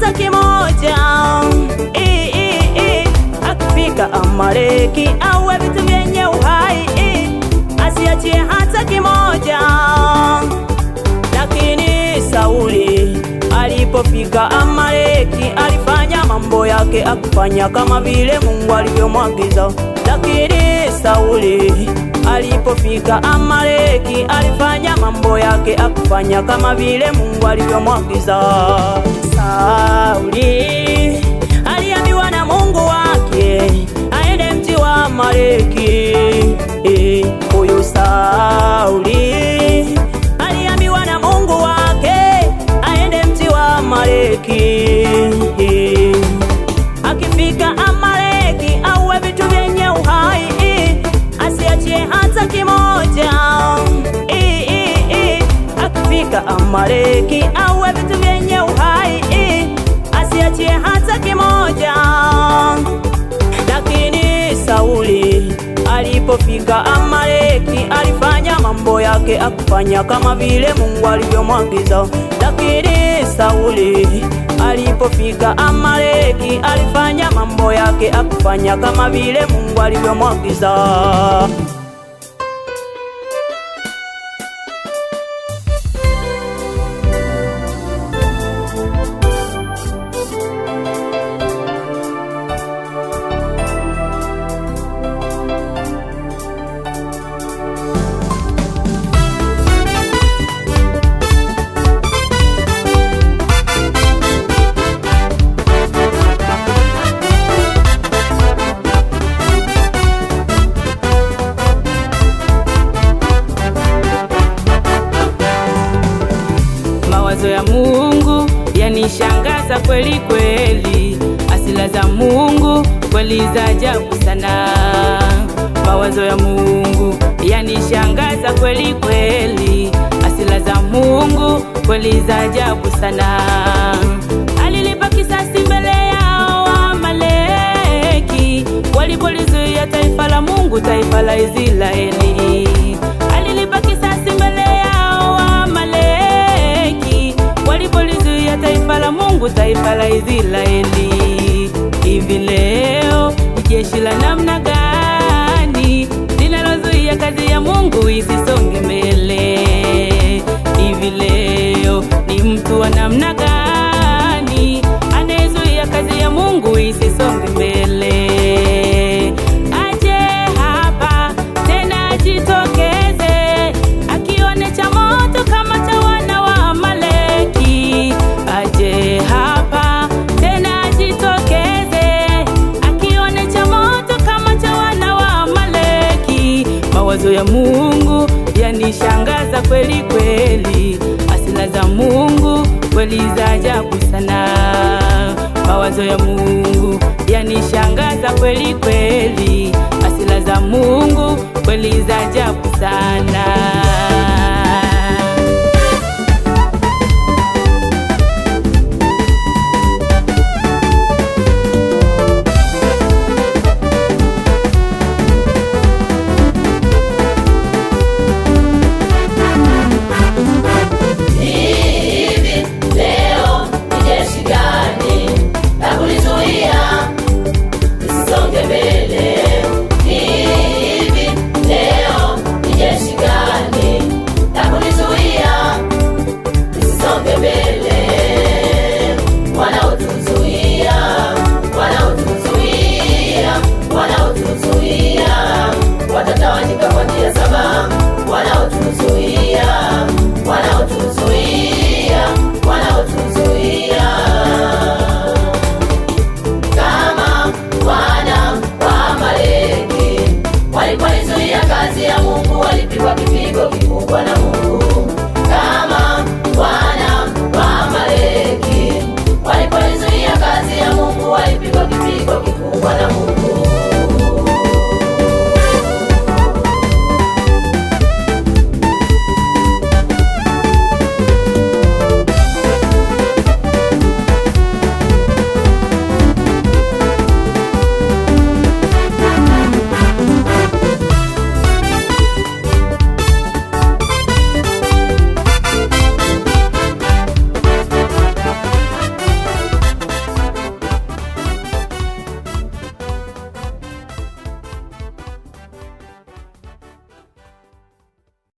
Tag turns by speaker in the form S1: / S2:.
S1: hata kimoja. Akifika Amaleki awe vitu vyenye uhai, asiachie hata kimoja. Lakini Sauli alipofika Amaleki alifanya mambo yake, akufanya kama vile Mungu alivyomwagiza. Lakini Sauli alipofika Amaleki alifanya mambo yake, akufanya kama vile Mungu alivyomwagiza. Sauli aliambiwa na Mungu wake aende mji wa Amaleki. Huyu Sauli aliambiwa na Mungu wake aende mji wa Amaleki. Akifika Amaleki awe vitu vyenye uhai, asiachie hata kimoja. Akifika Amaleki awe vitu vyenye uhai, asiachie hata kimoja. Lakini Sauli alipofika Amaleki alifanya mambo yake, akufanya kama vile Mungu alivyomwagiza. Lakini Sauli alipofika Amaleki alifanya mambo yake, akufanya kama vile Mungu alivyomwagiza.
S2: Mawazo ya Mungu yanishangaza kweli kweli, asila za Mungu kweli za ajabu sana. Mawazo ya Mungu yanishangaza kweli kweli, asila za Mungu kweli za ajabu sana. Alilipa kisasi mbele yao Amaleki walipolizuia taifa la Mungu, taifa la Israeli. Alilipa kisasi mbele yao Amaleki walipolizuia taifa la Mungu, taifa la Israeli. Hivi leo ni jeshi la namna gani linalozuia kazi ya Mungu isisonge mbele? Hivi leo ni mtu wa namna gani anayezuia kazi ya Mungu isisonge mbele? Aje hapa tena ajitokeze, akione cha moto kama cha wana wa Amaleki. Aje hapa tena ajitokeze, akione cha moto kama cha wana wa Amaleki. Mawazo ya Mungu yanishangaza kweli kweli, asila za Mungu kweli za ajabu sana. Mawazo ya Mungu yanishangaza kweli kweli, asila za Mungu kweli za ajabu sana.